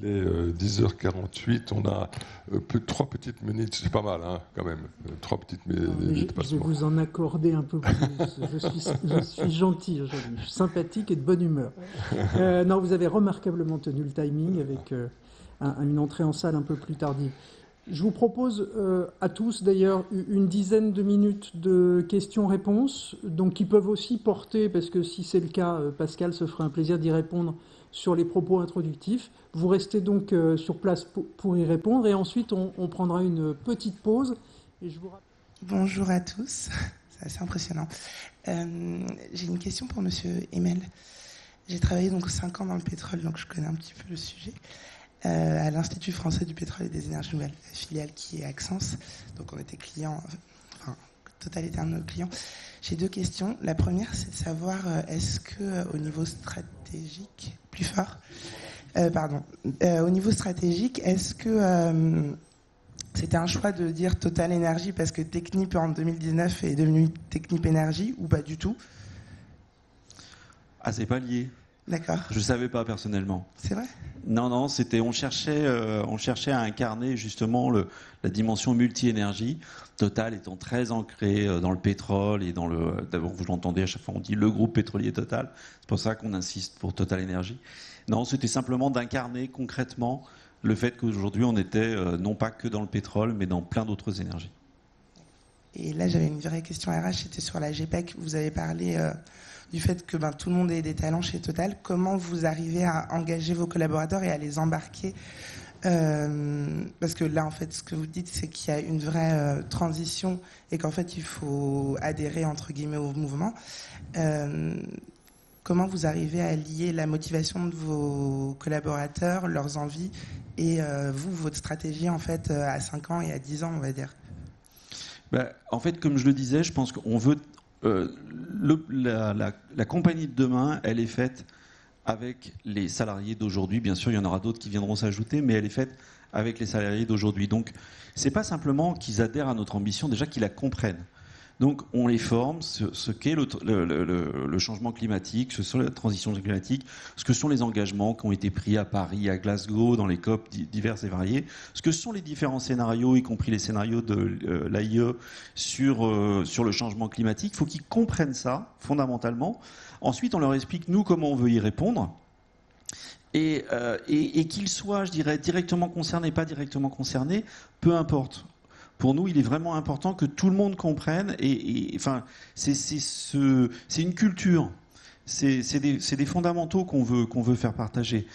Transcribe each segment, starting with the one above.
Il est 10h48, on a 3 petites minutes, c'est pas mal quand même, 3 petites minutes. Je vais vous en accorder un peu plus, je suis gentil aujourd'hui, je suis sympathique et de bonne humeur. Non, vous avez remarquablement tenu le timing avec une entrée en salle un peu plus tardive. Je vous propose à tous d'ailleurs une dizaine de minutes de questions-réponses, donc qui peuvent aussi porter, parce que si c'est le cas, Pascal se ferait un plaisir d'y répondre sur les propos introductifs. Vous restez donc sur place pour y répondre et ensuite on prendra une petite pause. Et je vous... Bonjour à tous, c'est assez impressionnant. J'ai une question pour Monsieur Emel. J'ai travaillé donc 5 ans dans le pétrole, donc je connais un petit peu le sujet. À l'Institut français du pétrole et des énergies nouvelles, la filiale qui est Axens. Donc on était clients, enfin, Total était un de nos clients. J'ai 2 questions. La première, c'est de savoir, est-ce qu'au niveau stratégique, plus fort, au niveau stratégique, est-ce que c'était un choix de dire Total Énergie parce que Technip en 2019 est devenu Technip Énergie ou pas du tout? Ah, c'est pas lié. D'accord. Je savais pas personnellement. C'est vrai? Non, on cherchait à incarner justement la dimension multi-énergie. Total étant très ancré dans le pétrole et d'abord vous l'entendez à chaque fois on dit le groupe pétrolier Total. C'est pour ça qu'on insiste pour Total Énergie. Non, c'était simplement d'incarner concrètement le fait qu'aujourd'hui on était non pas que dans le pétrole mais dans plein d'autres énergies. Et là j'avais une vraie question RH, c'était sur la GPEC. Vous avez parlé du fait que tout le monde ait des talents chez Total. Comment vous arrivez à engager vos collaborateurs et à les embarquer parce que là, en fait, ce que vous dites, c'est qu'il y a une vraie transition et qu'en fait, il faut adhérer, entre guillemets, au mouvement. Comment vous arrivez à lier la motivation de vos collaborateurs, leurs envies et votre stratégie, en fait, à 5 ans et à 10 ans, on va dire? En fait, comme je le disais, je pense qu'on veut... la compagnie de demain, elle est faite avec les salariés d'aujourd'hui. Bien sûr, il y en aura d'autres qui viendront s'ajouter, mais elle est faite avec les salariés d'aujourd'hui. Donc, c'est pas simplement qu'ils adhèrent à notre ambition, déjà qu'ils la comprennent. Donc, on les forme, ce qu'est le changement climatique, ce sont la transition climatique, ce que sont les engagements qui ont été pris à Paris, à Glasgow, dans les COP divers et variés, ce que sont les différents scénarios, y compris les scénarios de l'AIE sur le changement climatique. Il faut qu'ils comprennent ça, fondamentalement. Ensuite, on leur explique, nous, comment on veut y répondre. Et qu'ils soient, je dirais, directement concernés, pas directement concernés, peu importe. Pour nous, il est vraiment important que tout le monde comprenne. Enfin, c'est une culture. C'est des fondamentaux qu'on veut faire partager.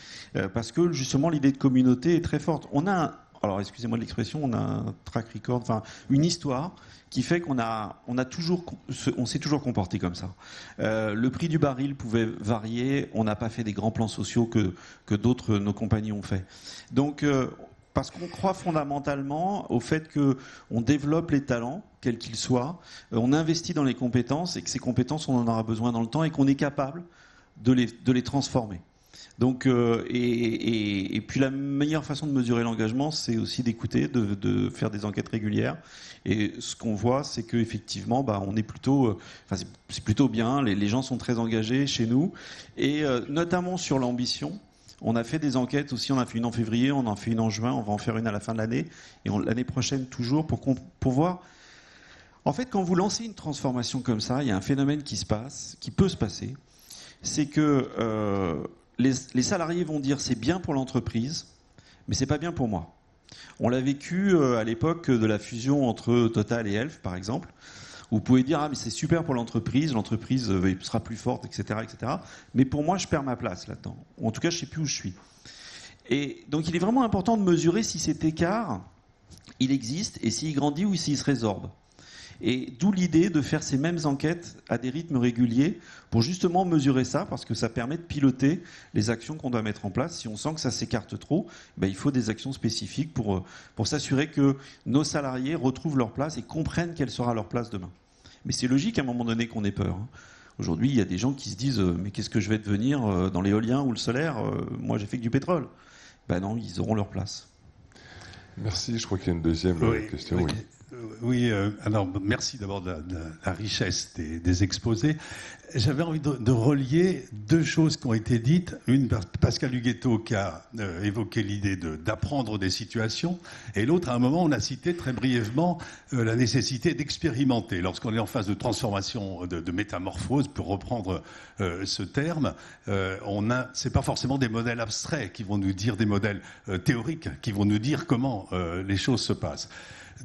Parce que, justement, l'idée de communauté est très forte. Alors, excusez-moi de l'expression, on a un track record, enfin, une histoire qui fait qu'on s'est toujours comporté comme ça. Le prix du baril pouvait varier. On n'a pas fait des grands plans sociaux que d'autres, nos compagnies, ont fait. Donc, parce qu'on croit fondamentalement au fait qu'on développe les talents, quels qu'ils soient, on investit dans les compétences et que ces compétences, on en aura besoin dans le temps et qu'on est capable de les transformer. Donc, et puis la meilleure façon de mesurer l'engagement, c'est aussi d'écouter, de faire des enquêtes régulières. Et ce qu'on voit, c'est qu'effectivement, on est plutôt, c'est plutôt bien. Les gens sont très engagés chez nous, et notamment sur l'ambition. On a fait des enquêtes aussi, on a fait une en février, on en fait une en juin, on va en faire une à la fin de l'année, et l'année prochaine toujours, pour voir. En fait, quand vous lancez une transformation comme ça, il y a un phénomène qui peut se passer, c'est que les salariés vont dire c'est bien pour l'entreprise, mais c'est pas bien pour moi. On l'a vécu à l'époque de la fusion entre Total et Elf, par exemple. Vous pouvez dire mais c'est super pour l'entreprise sera plus forte, etc., etc. Mais pour moi, je perds ma place là-dedans. Ou en tout cas, je ne sais plus où je suis. Et donc, il est vraiment important de mesurer si cet écart, il existe, et s'il grandit ou s'il se résorbe. Et d'où l'idée de faire ces mêmes enquêtes à des rythmes réguliers pour justement mesurer ça, parce que ça permet de piloter les actions qu'on doit mettre en place. Si on sent que ça s'écarte trop, il faut des actions spécifiques pour s'assurer que nos salariés retrouvent leur place et comprennent quelle sera leur place demain. Mais c'est logique à un moment donné qu'on ait peur. Aujourd'hui, il y a des gens qui se disent « mais qu'est-ce que je vais devenir dans l'éolien ou le solaire ? Moi, j'ai fait que du pétrole. » Non, ils auront leur place. Merci. Je crois qu'il y a une deuxième question. Oui. Oui, alors merci d'abord de la richesse des exposés. J'avais envie de relier deux choses qui ont été dites. Une, Pascal Huguetto qui a évoqué l'idée d'apprendre des situations, et l'autre, à un moment, on a cité très brièvement la nécessité d'expérimenter. Lorsqu'on est en phase de transformation, de métamorphose, pour reprendre ce terme, c'est pas forcément des modèles abstraits qui vont nous dire, des modèles théoriques qui vont nous dire comment les choses se passent.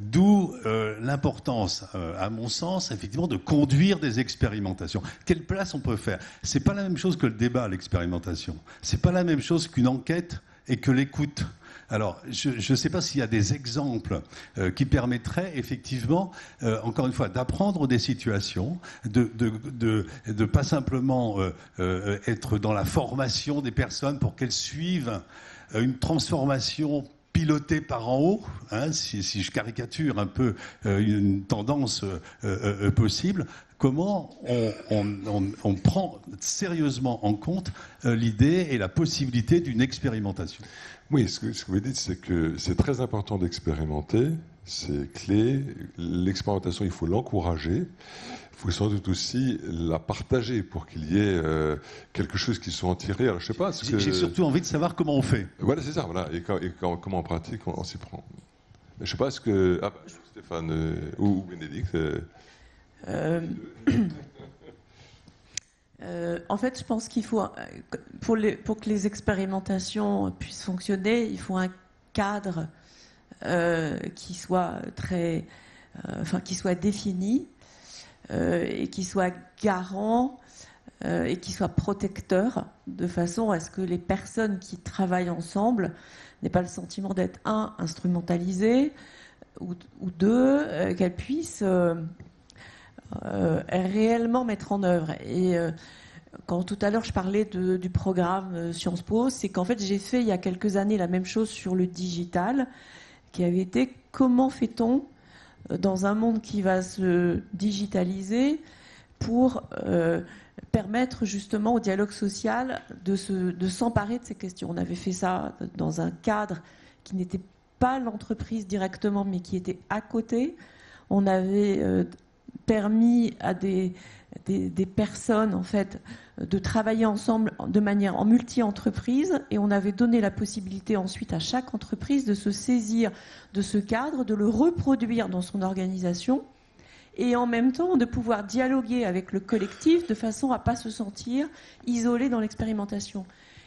D'où l'importance, à mon sens, effectivement, de conduire des expérimentations. Quelle place on peut faire ? C'est pas la même chose que le débat, l'expérimentation. C'est pas la même chose qu'une enquête et que l'écoute. Alors, je ne sais pas s'il y a des exemples qui permettraient effectivement, encore une fois, d'apprendre des situations, de pas simplement être dans la formation des personnes pour qu'elles suivent une transformation piloté par en haut, hein, si je caricature un peu une tendance possible, comment on prend sérieusement en compte l'idée et la possibilité d'une expérimentation. Oui, ce que vous dites, c'est que c'est très important d'expérimenter, c'est clé. L'expérimentation, il faut l'encourager. Il faut sans doute aussi la partager pour qu'il y ait quelque chose qui soit en tiré. Alors, je sais pas. J'ai surtout envie de savoir comment on fait. Voilà, c'est ça. Voilà. Et comment en pratique on s'y prend. Mais je sais pas ce que Stéphane ou Bénédicte. En fait, je pense qu'il faut, pour que les expérimentations puissent fonctionner, il faut un cadre qui soit qui soit défini. Et qui soit garant et qui soit protecteur, de façon à ce que les personnes qui travaillent ensemble n'aient pas le sentiment d'être, instrumentalisées, ou deux, qu'elles puissent réellement mettre en œuvre. Et quand tout à l'heure je parlais du programme Sciences Po, c'est qu'en fait j'ai fait il y a quelques années la même chose sur le digital, qui avait été comment fait-on dans un monde qui va se digitaliser pour permettre justement au dialogue social de s'emparer de ces questions. On avait fait ça dans un cadre qui n'était pas l'entreprise directement, mais qui était à côté. On avait permis à des personnes en fait de travailler ensemble de manière en multi-entreprise, et on avait donné la possibilité ensuite à chaque entreprise de se saisir de ce cadre, de le reproduire dans son organisation, et en même temps de pouvoir dialoguer avec le collectif de façon à ne pas se sentir isolé dans l'expérimentation.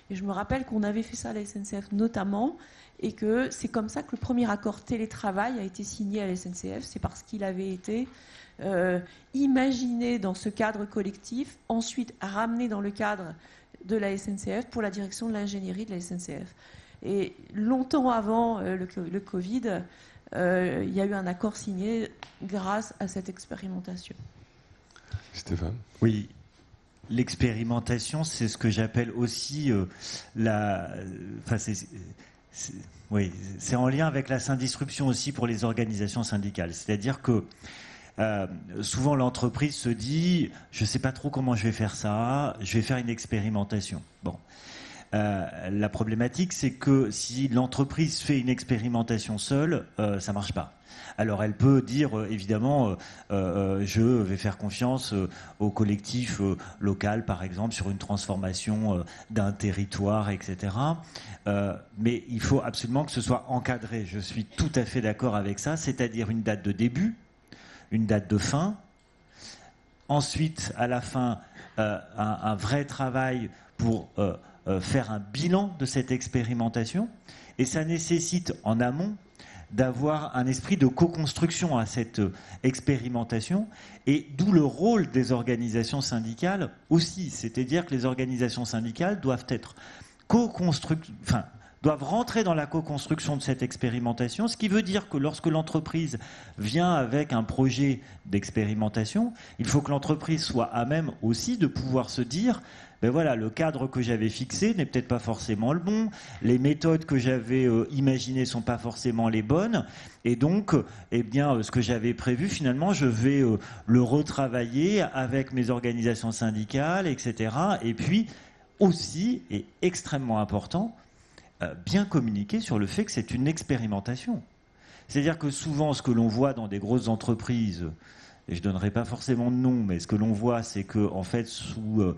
Et je me rappelle qu'on avait fait ça à la SNCF notamment, et que c'est comme ça que le premier accord télétravail a été signé à la SNCF. C'est parce qu'il avait été imaginé dans ce cadre collectif, ensuite ramené dans le cadre de la SNCF pour la direction de l'ingénierie de la SNCF. Et longtemps avant le Covid, il y a eu un accord signé grâce à cette expérimentation. Stéphane ? Oui, l'expérimentation, c'est ce que j'appelle aussi c'est en lien avec la syndisruption aussi pour les organisations syndicales. C'est-à-dire que souvent l'entreprise se dit « je ne sais pas trop comment je vais faire ça, je vais faire une expérimentation ». Bon. La problématique, c'est que si l'entreprise fait une expérimentation seule, ça ne marche pas. Alors elle peut dire évidemment je vais faire confiance au collectif local par exemple sur une transformation d'un territoire, etc. Mais il faut absolument que ce soit encadré. Je suis tout à fait d'accord avec ça, c'est-à-dire une date de début, une date de fin, ensuite à la fin un vrai travail pour faire un bilan de cette expérimentation, et ça nécessite en amont d'avoir un esprit de co-construction à cette expérimentation, et d'où le rôle des organisations syndicales aussi, c'est-à-dire que les organisations syndicales doivent être doivent rentrer dans la co-construction de cette expérimentation, ce qui veut dire que lorsque l'entreprise vient avec un projet d'expérimentation, il faut que l'entreprise soit à même aussi de pouvoir se dire ben voilà, le cadre que j'avais fixé n'est peut-être pas forcément le bon, les méthodes que j'avais imaginées sont pas forcément les bonnes, et donc ce que j'avais prévu, finalement, je vais le retravailler avec mes organisations syndicales, etc. Et puis aussi, et extrêmement important, bien communiquer sur le fait que c'est une expérimentation. C'est-à-dire que souvent, ce que l'on voit dans des grosses entreprises, et je ne donnerai pas forcément de nom, mais ce que l'on voit, c'est que, en fait, sous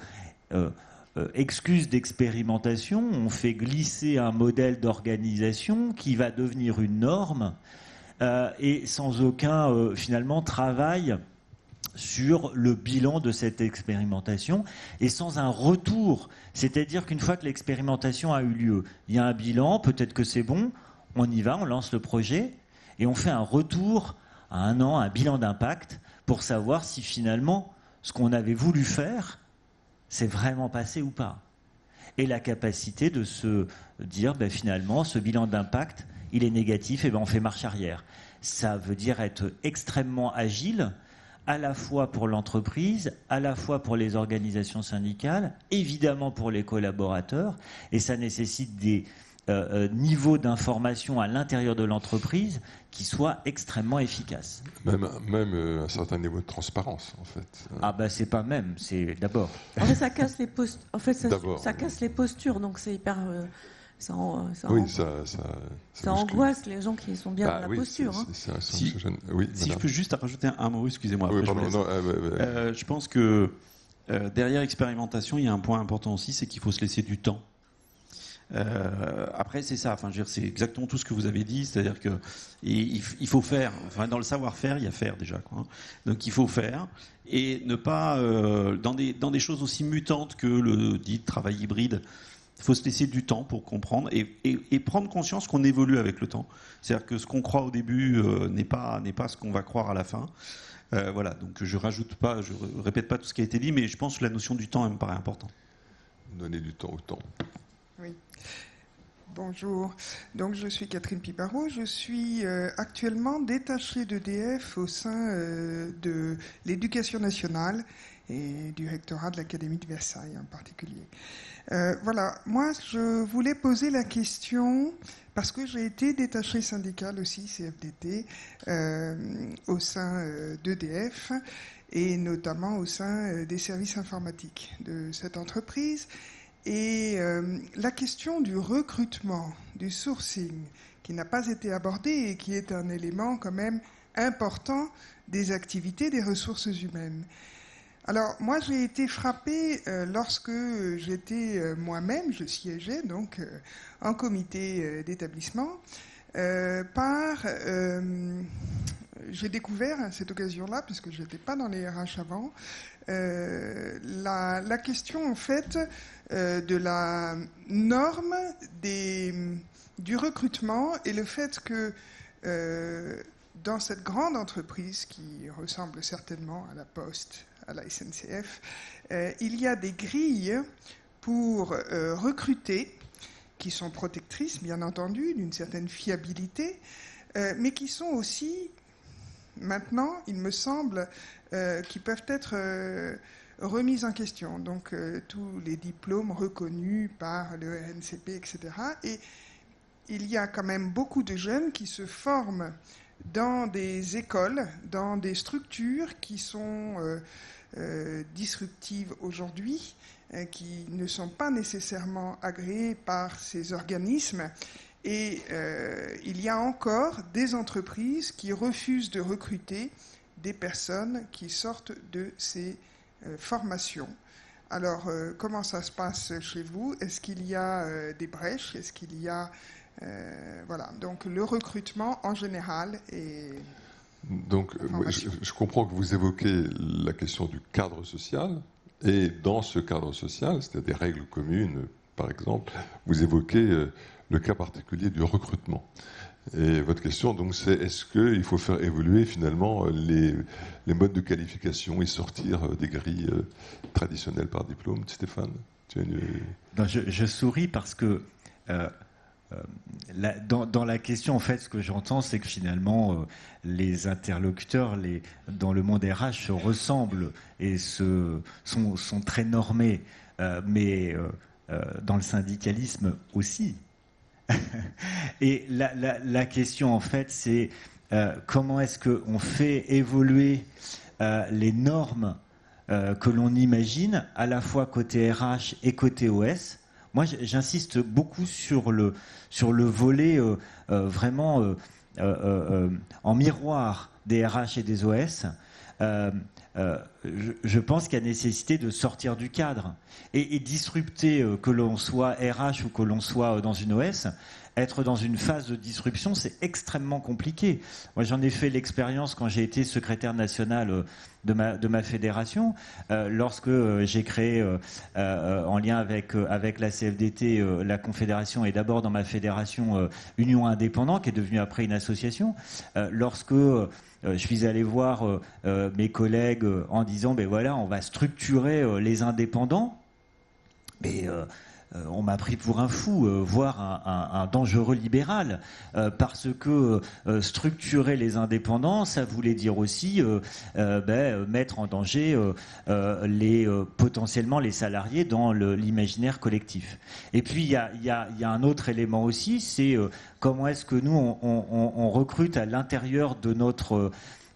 excuse d'expérimentation, on fait glisser un modèle d'organisation qui va devenir une norme et sans aucun, finalement, travail sur le bilan de cette expérimentation et sans un retour. C'est-à-dire qu'une fois que l'expérimentation a eu lieu, il y a un bilan, peut-être que c'est bon, on y va, on lance le projet et on fait un retour à 1 an, un bilan d'impact pour savoir si finalement ce qu'on avait voulu faire c'est vraiment passé ou pas. Et la capacité de se dire, ben, finalement, ce bilan d'impact, il est négatif, et ben on fait marche arrière. Ça veut dire être extrêmement agile, à la fois pour l'entreprise, à la fois pour les organisations syndicales, évidemment pour les collaborateurs, et ça nécessite des niveaux d'information à l'intérieur de l'entreprise qui soient extrêmement efficaces. Même un certain niveau de transparence, en fait. Ah ben c'est pas même, c'est d'abord. En fait, ça casse les postures. En fait, ça casse les postures, donc c'est hyper. Ça angoisse les gens qui sont bien dans la posture. Si je peux juste rajouter un mot, excusez-moi. Oui, je pense que derrière expérimentation, il y a un point important aussi, c'est qu'il faut se laisser du temps. Après, c'est ça. Enfin, je veux dire, c'est exactement tout ce que vous avez dit, c'est-à-dire que il faut faire. Enfin, dans le savoir-faire, il y a faire déjà, quoi. Donc, il faut faire et ne pas dans des choses aussi mutantes que le dit travail hybride. Il faut se laisser du temps pour comprendre et prendre conscience qu'on évolue avec le temps. C'est-à-dire que ce qu'on croit au début n'est pas ce qu'on va croire à la fin. Voilà. Donc, je répète pas tout ce qui a été dit, mais je pense que la notion du temps elle me paraît importante. Donner du temps au temps. Oui. Bonjour. Donc, je suis Catherine Piparo. Je suis actuellement détachée d'EDF au sein de l'Éducation nationale et du rectorat de l'Académie de Versailles en particulier. Voilà. Moi, je voulais poser la question, parce que j'ai été détachée syndicale aussi, CFDT, au sein d'EDF et notamment au sein des services informatiques de cette entreprise. Et la question du recrutement, du sourcing, qui n'a pas été abordée et qui est un élément quand même important des activités des ressources humaines. Alors, moi, j'ai été frappée lorsque j'étais moi-même, je siégeais donc en comité d'établissement, par... j'ai découvert à cette occasion-là, puisque je n'étais pas dans les RH avant, la question en fait de la norme du recrutement et le fait que dans cette grande entreprise qui ressemble certainement à la Poste, à la SNCF, il y a des grilles pour recruter qui sont protectrices, bien entendu, d'une certaine fiabilité, mais qui sont aussi, maintenant, il me semble, qui peuvent être remises en question. Donc, tous les diplômes reconnus par le RNCP, etc. Et il y a quand même beaucoup de jeunes qui se forment dans des écoles, dans des structures qui sont disruptives aujourd'hui, qui ne sont pas nécessairement agréées par ces organismes. Et il y a encore des entreprises qui refusent de recruter des personnes qui sortent de ces formations. Alors, comment ça se passe chez vous? Est-ce qu'il y a des brèches? Est-ce qu'il y a... voilà, donc le recrutement en général est... Donc, je comprends que vous évoquez la question du cadre social, et dans ce cadre social, c'est-à-dire des règles communes, par exemple, vous évoquez le cas particulier du recrutement. Et votre question, donc, c'est est-ce qu'il faut faire évoluer finalement les modes de qualification et sortir des grilles traditionnelles par diplôme? Stéphane, tu as une... Non, je souris parce que dans la question, en fait, ce que j'entends, c'est que finalement, les interlocuteurs dans le monde RH se ressemblent et sont très normés, mais dans le syndicalisme aussi. Et la question, en fait, c'est comment est-ce qu'on fait évoluer les normes que l'on imagine, à la fois côté RH et côté OS. Moi, j'insiste beaucoup sur le volet vraiment en miroir des RH et des OS, je pense qu'il y a nécessité de sortir du cadre et disrupter, que l'on soit RH ou que l'on soit dans une OS. Être dans une phase de disruption, c'est extrêmement compliqué. Moi, j'en ai fait l'expérience quand j'ai été secrétaire national de ma fédération, lorsque j'ai créé, en lien avec la CFDT, la confédération, et d'abord dans ma fédération Union Indépendant, qui est devenue après une association, lorsque je suis allé voir mes collègues en disant, ben voilà, on va structurer les indépendants, mais on m'a pris pour un fou, voire un dangereux libéral, parce que structurer les indépendants, ça voulait dire aussi mettre en danger potentiellement les salariés dans l'imaginaire collectif. Et puis il y a un autre élément aussi, c'est comment est-ce que nous on recrute à l'intérieur de notre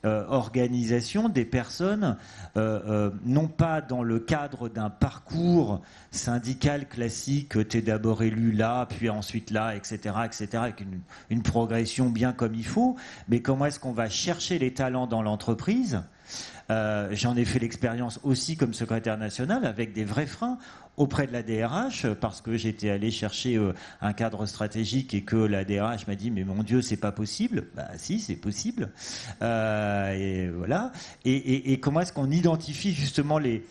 organisation des personnes, non pas dans le cadre d'un parcours syndical classique, t'es d'abord élu là, puis ensuite là, etc., avec une progression bien comme il faut, mais comment est-ce qu'on va chercher les talents dans l'entreprise. J'en ai fait l'expérience aussi comme secrétaire national avec des vrais freins auprès de la DRH, parce que j'étais allé chercher un cadre stratégique et que la DRH m'a dit mais mon Dieu, c'est pas possible. Bah si, c'est possible. Et voilà. Et comment est-ce qu'on identifie justement les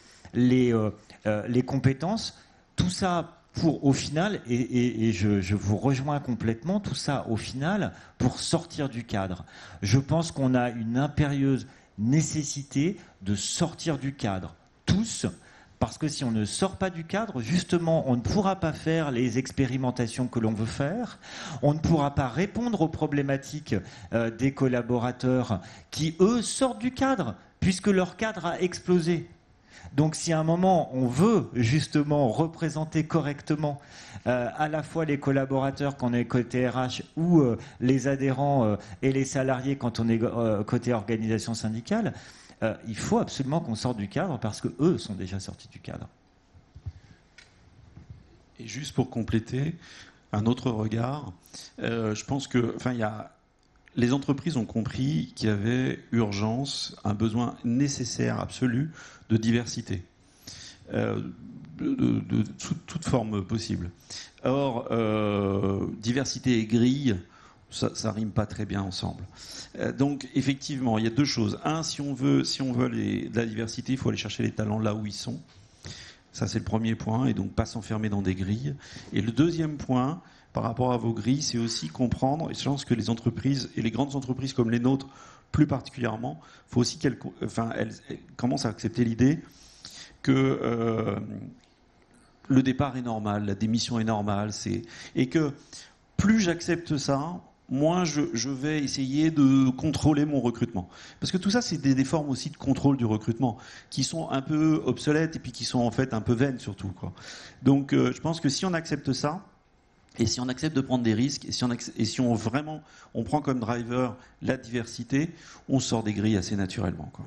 compétences, tout ça pour au final, et je vous rejoins complètement, tout ça au final pour sortir du cadre. Je pense qu'on a une impérieuse nécessité de sortir du cadre, tous, parce que si on ne sort pas du cadre, justement, on ne pourra pas faire les expérimentations que l'on veut faire, on ne pourra pas répondre aux problématiques des collaborateurs qui, eux, sortent du cadre, puisque leur cadre a explosé. Donc si à un moment on veut justement représenter correctement à la fois les collaborateurs quand on est côté RH ou les adhérents et les salariés quand on est côté organisation syndicale, il faut absolument qu'on sorte du cadre parce qu'eux sont déjà sortis du cadre. Et juste pour compléter, un autre regard, je pense que, les entreprises ont compris qu'il y avait urgence, un besoin nécessaire, absolu, de diversité, sous toute forme possible. Or, diversité et grille, ça rime pas très bien ensemble. Donc, effectivement, il y a deux choses. Un, si on veut de la diversité, il faut aller chercher les talents là où ils sont. Ça, c'est le premier point, et donc pas s'enfermer dans des grilles. Et le deuxième point, par rapport à vos grilles, c'est aussi comprendre, et je pense que les entreprises, et les grandes entreprises comme les nôtres, plus particulièrement, il faut aussi qu'elles commencent à accepter l'idée que le départ est normal, la démission est normale, et que plus j'accepte ça, moins je vais essayer de contrôler mon recrutement. Parce que tout ça, c'est des formes aussi de contrôle du recrutement, qui sont un peu obsolètes, et puis qui sont en fait un peu vaines surtout, quoi. Donc je pense que si on accepte ça, et si on accepte de prendre des risques, et si on prend comme driver la diversité, on sort des grilles assez naturellement, quoi.